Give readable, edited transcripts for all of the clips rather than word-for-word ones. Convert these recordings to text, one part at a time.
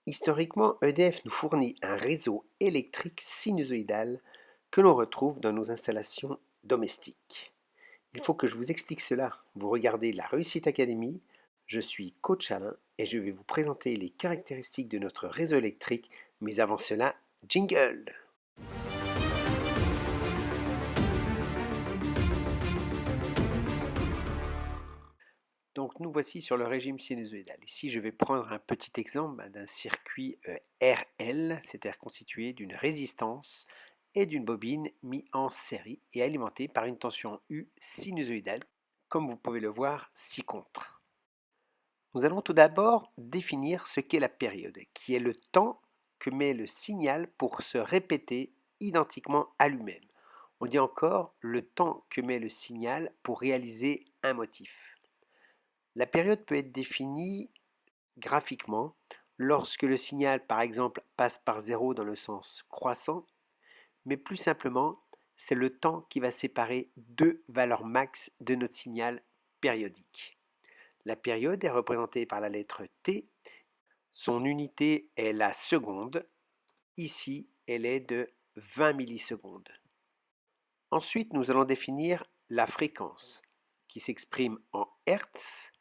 Historiquement, EDF nous fournit un réseau électrique sinusoïdal que l'on retrouve dans nos installations domestiques. Il faut que je vous explique cela. Vous regardez la Réussite Academy, je suis coach Alain et je vais vous présenter les caractéristiques de notre réseau électrique, mais avant cela, jingle! Donc nous voici sur le régime sinusoïdal. Ici, je vais prendre un petit exemple d'un circuit RL, c'est-à-dire constitué d'une résistance et d'une bobine mis en série et alimenté par une tension U sinusoïdale, comme vous pouvez le voir ci-contre. Nous allons tout d'abord définir ce qu'est la période, qui est le temps que met le signal pour se répéter identiquement à lui-même. On dit encore le temps que met le signal pour réaliser un motif. La période peut être définie graphiquement lorsque le signal, par exemple, passe par 0 dans le sens croissant, mais plus simplement, c'est le temps qui va séparer deux valeurs max de notre signal périodique. La période est représentée par la lettre T, son unité est la seconde, ici elle est de 20 millisecondes. Ensuite, nous allons définir la fréquence, qui s'exprime en Hertz,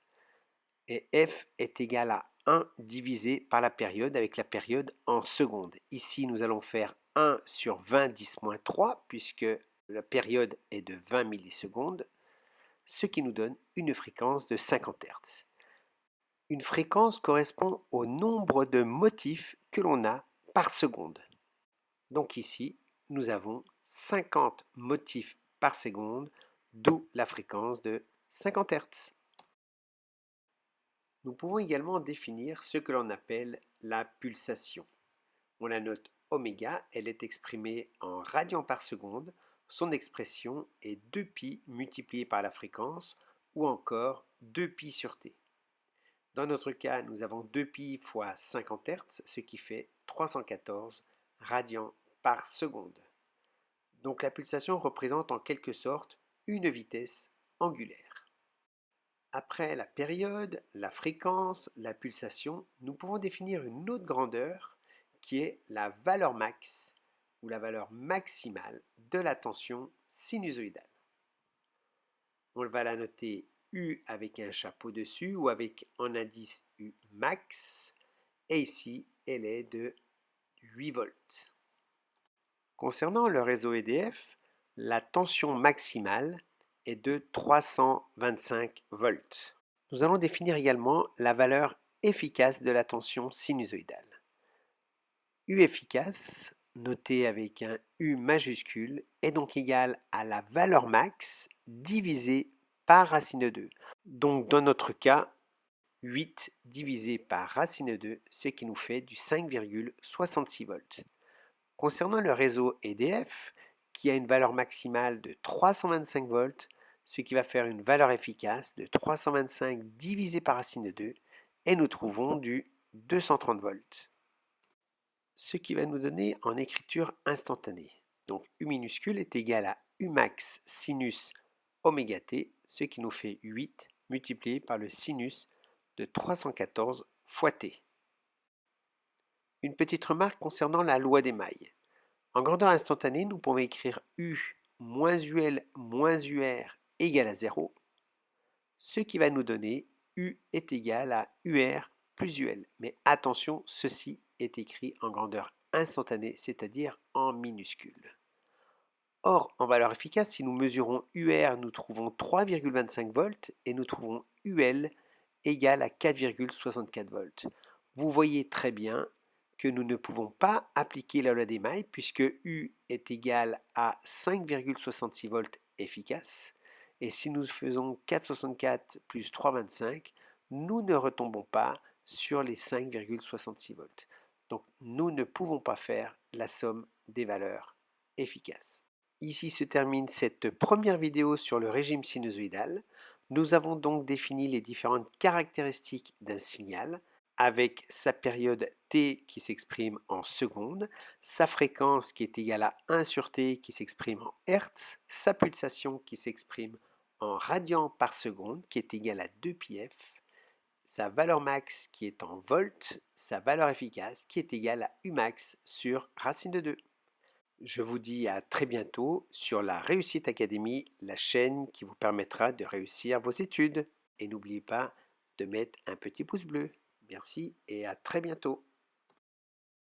et f est égal à 1 divisé par la période avec la période en secondes. Ici, nous allons faire 1 sur 20 10 3 puisque la période est de 20 millisecondes, ce qui nous donne une fréquence de 50 Hz. Une fréquence correspond au nombre de motifs que l'on a par seconde. Donc ici, nous avons 50 motifs par seconde, d'où la fréquence de 50 Hz. Nous pouvons également définir ce que l'on appelle la pulsation. On la note oméga, elle est exprimée en radians par seconde. Son expression est 2π multiplié par la fréquence ou encore 2π sur t. Dans notre cas, nous avons 2π fois 50 Hz, ce qui fait 314 radians par seconde. Donc la pulsation représente en quelque sorte une vitesse angulaire. Après la période, la fréquence, la pulsation, nous pouvons définir une autre grandeur qui est la valeur max ou la valeur maximale de la tension sinusoïdale. On va la noter U avec un chapeau dessus ou avec en indice U max et ici elle est de 8 volts. Concernant le réseau EDF, la tension maximale est de 325 volts. Nous allons définir également la valeur efficace de la tension sinusoïdale. U efficace, noté avec un U majuscule, est donc égal à la valeur max divisée par racine de 2. Donc dans notre cas, 8 divisé par racine de 2, ce qui nous fait du 5,66 volts. Concernant le réseau EDF, qui a une valeur maximale de 325 volts, ce qui va faire une valeur efficace de 325 divisé par racine de 2, et nous trouvons du 230 volts. Ce qui va nous donner en écriture instantanée. Donc U minuscule est égal à U max sinus oméga t, ce qui nous fait 8 multiplié par le sinus de 314 fois t. Une petite remarque concernant la loi des mailles. En grandeur instantanée, nous pouvons écrire U moins UL moins UR égale à 0, ce qui va nous donner U est égal à UR plus UL. Mais attention, ceci est écrit en grandeur instantanée, c'est-à-dire en minuscule. Or, en valeur efficace, si nous mesurons UR, nous trouvons 3,25 volts et nous trouvons UL égale à 4,64 volts. Vous voyez très bien que nous ne pouvons pas appliquer la loi des mailles puisque U est égal à 5,66 volts efficace. Et si nous faisons 4,64 plus 3,25, nous ne retombons pas sur les 5,66 volts. Donc nous ne pouvons pas faire la somme des valeurs efficaces. Ici se termine cette première vidéo sur le régime sinusoïdal. Nous avons donc défini les différentes caractéristiques d'un signal avec sa période t qui s'exprime en secondes, sa fréquence qui est égale à 1 sur t qui s'exprime en hertz, sa pulsation qui s'exprime en radians par seconde qui est égale à 2πf, sa valeur max qui est en volts, sa valeur efficace qui est égale à Umax sur racine de 2. Je vous dis à très bientôt sur la Réussite Académie, la chaîne qui vous permettra de réussir vos études. Et n'oubliez pas de mettre un petit pouce bleu. Merci et à très bientôt.